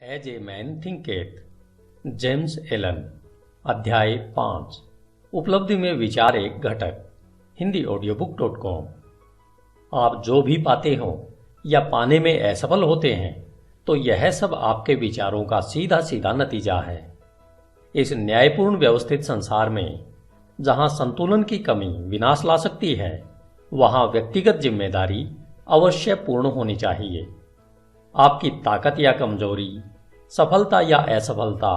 As a man thinketh, James Allen. अध्याय 5, उपलब्धि में विचार एक घटक। हिंदी ऑडियोबुक.com। आप जो भी पाते हो या पाने में असफल होते हैं तो यह सब आपके विचारों का सीधा सीधा नतीजा है। इस न्यायपूर्ण व्यवस्थित संसार में जहां संतुलन की कमी विनाश ला सकती है, वहां व्यक्तिगत जिम्मेदारी अवश्य पूर्ण होनी चाहिए। आपकी ताकत या कमजोरी, सफलता या असफलता,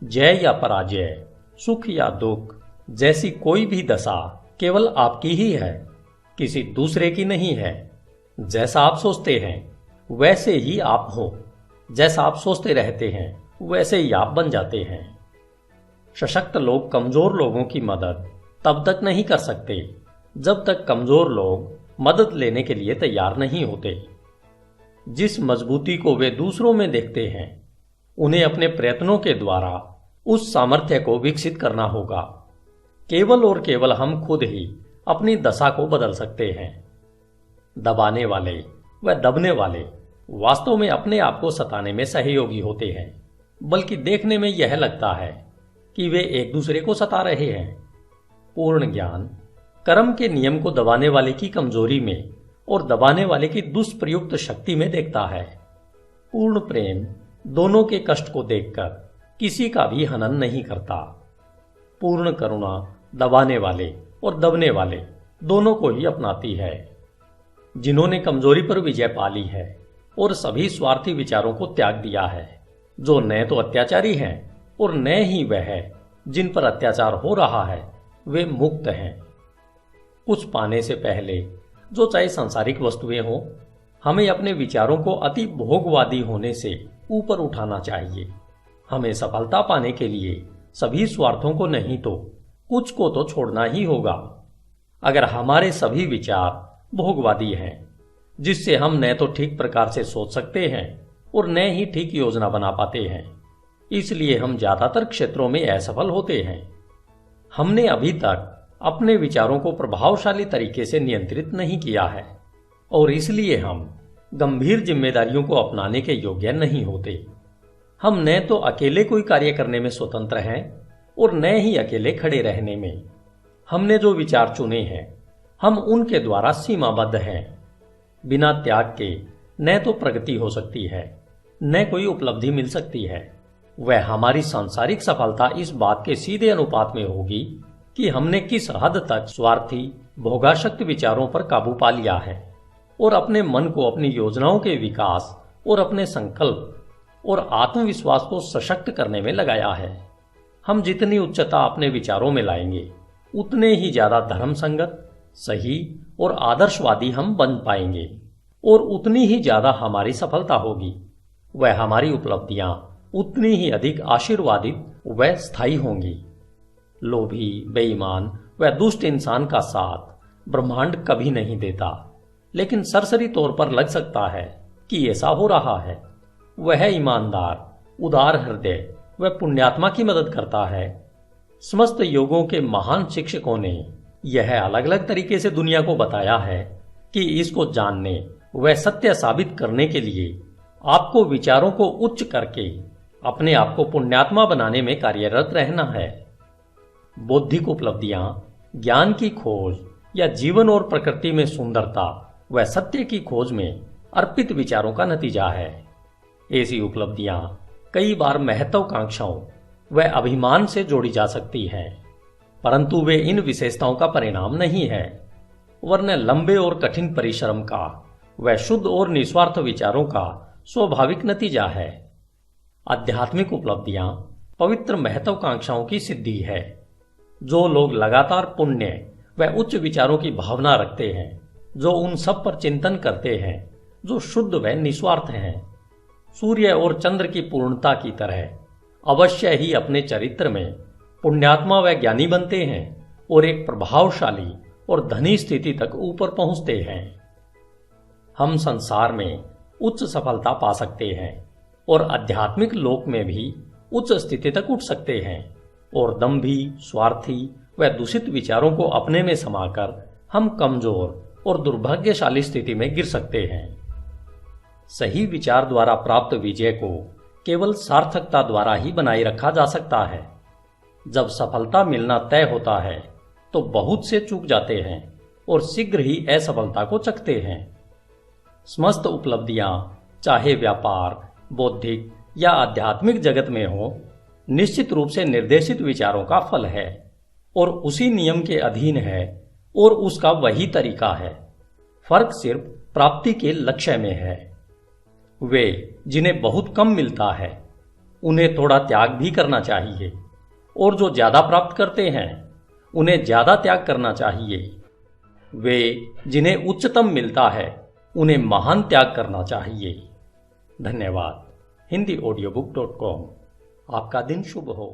जय या पराजय, सुख या दुख जैसी कोई भी दशा केवल आपकी ही है, किसी दूसरे की नहीं है। जैसा आप सोचते हैं वैसे ही आप हो, जैसा आप सोचते रहते हैं वैसे ही आप बन जाते हैं। सशक्त लोग कमजोर लोगों की मदद तब तक नहीं कर सकते जब तक कमजोर लोग मदद लेने के लिए तैयार नहीं होते। जिस मजबूती को वे दूसरों में देखते हैं, उन्हें अपने प्रयत्नों के द्वारा उस सामर्थ्य को विकसित करना होगा। केवल और केवल हम खुद ही अपनी दशा को बदल सकते हैं। दबाने वाले व दबने वाले वास्तव में अपने आप को सताने में सहयोगी होते हैं, बल्कि देखने में यह लगता है कि वे एक दूसरे को सता रहे हैं। पूर्ण ज्ञान कर्म के नियम को दबाने वाले की कमजोरी में और दबाने वाले की दुष्प्रयुक्त शक्ति में देखता है। पूर्ण प्रेम दोनों के कष्ट को देखकर किसी का भी हनन नहीं करता। पूर्ण करुणा दबाने वाले और दबने वाले दोनों को ही अपनाती है। जिन्होंने कमजोरी पर विजय पा ली है और सभी स्वार्थी विचारों को त्याग दिया है, जो न तो अत्याचारी हैं और न ही वह जिन पर अत्याचार हो रहा है, वे मुक्त हैं। कुछ पाने से पहले, जो चाहे सांसारिक वस्तुएं हों, हमें अपने विचारों को अति भोगवादी होने से ऊपर उठाना चाहिए। हमें सफलता पाने के लिए सभी स्वार्थों को नहीं तो कुछ को तो छोड़ना ही होगा। अगर हमारे सभी विचार भोगवादी हैं, जिससे हम न तो ठीक प्रकार से सोच सकते हैं और न ही ठीक योजना बना पाते हैं, इसलिए हम ज्यादातर क्षेत्रों में असफल होते हैं। हमने अभी तक अपने विचारों को प्रभावशाली तरीके से नियंत्रित नहीं किया है और इसलिए हम गंभीर जिम्मेदारियों को अपनाने के योग्य नहीं होते। हम न तो अकेले कोई कार्य करने में स्वतंत्र हैं और न ही अकेले खड़े रहने में। हमने जो विचार चुने हैं, हम उनके द्वारा सीमाबद्ध हैं। बिना त्याग के न तो प्रगति हो सकती है, न कोई उपलब्धि मिल सकती है। वह हमारी सांसारिक सफलता इस बात के सीधे अनुपात में होगी कि हमने किस हद तक स्वार्थी भोगाशक्त विचारों पर काबू पा लिया है और अपने मन को अपनी योजनाओं के विकास और अपने संकल्प और आत्मविश्वास को सशक्त करने में लगाया है। हम जितनी उच्चता अपने विचारों में लाएंगे, उतने ही ज्यादा धर्म संगत, सही और आदर्शवादी हम बन पाएंगे और उतनी ही ज्यादा हमारी सफलता होगी। वह हमारी उपलब्धियां उतनी ही अधिक आशीर्वादित व स्थायी होंगी। लोभी, बेईमान व दुष्ट इंसान का साथ ब्रह्मांड कभी नहीं देता, लेकिन सरसरी तौर पर लग सकता है कि ऐसा हो रहा है। वह ईमानदार, उदार हृदय व पुण्यात्मा की मदद करता है। समस्त योगों के महान शिक्षकों ने यह अलग अलग तरीके से दुनिया को बताया है कि इसको जानने व सत्य साबित करने के लिए आपको विचारों को उच्च करके अपने आप को पुण्यात्मा बनाने में कार्यरत रहना है। बौद्धिक उपलब्धियां, ज्ञान की खोज या जीवन और प्रकृति में सुंदरता व सत्य की खोज में अर्पित विचारों का नतीजा है। ऐसी उपलब्धियां कई बार महत्वाकांक्षाओं व अभिमान से जोड़ी जा सकती हैं, परंतु वे इन विशेषताओं का परिणाम नहीं है, वरन लंबे और कठिन परिश्रम का व शुद्ध और निस्वार्थ विचारों का स्वाभाविक नतीजा है। आध्यात्मिक उपलब्धियां पवित्र महत्वाकांक्षाओं की सिद्धि है। जो लोग लगातार पुण्य व उच्च विचारों की भावना रखते हैं, जो उन सब पर चिंतन करते हैं, जो शुद्ध व निस्वार्थ हैं, सूर्य और चंद्र की पूर्णता की तरह अवश्य ही अपने चरित्र में पुण्यात्मा व ज्ञानी बनते हैं और एक प्रभावशाली और धनी स्थिति तक ऊपर पहुंचते हैं। हम संसार में उच्च सफलता पा सकते हैं और आध्यात्मिक लोक में भी उच्च स्थिति तक उठ सकते हैं, और दंभी, स्वार्थी व दूषित विचारों को अपने में समाकर हम कमजोर और दुर्भाग्यशाली स्थिति में गिर सकते हैं। सही विचार द्वारा प्राप्त विजय को केवल सार्थकता द्वारा ही बनाए रखा जा सकता है। जब सफलता मिलना तय होता है तो बहुत से चूक जाते हैं और शीघ्र ही असफलता को चखते हैं। समस्त उपलब्धियां चाहे व्यापार, बौद्धिक या आध्यात्मिक जगत में हो, निश्चित रूप से निर्देशित विचारों का फल है और उसी नियम के अधीन है और उसका वही तरीका है। फर्क सिर्फ प्राप्ति के लक्ष्य में है। वे जिन्हें बहुत कम मिलता है उन्हें थोड़ा त्याग भी करना चाहिए, और जो ज्यादा प्राप्त करते हैं उन्हें ज्यादा त्याग करना चाहिए। वे जिन्हें उच्चतम मिलता है उन्हें महान त्याग करना चाहिए। धन्यवाद। HindiAudiobook.com। आपका दिन शुभ हो।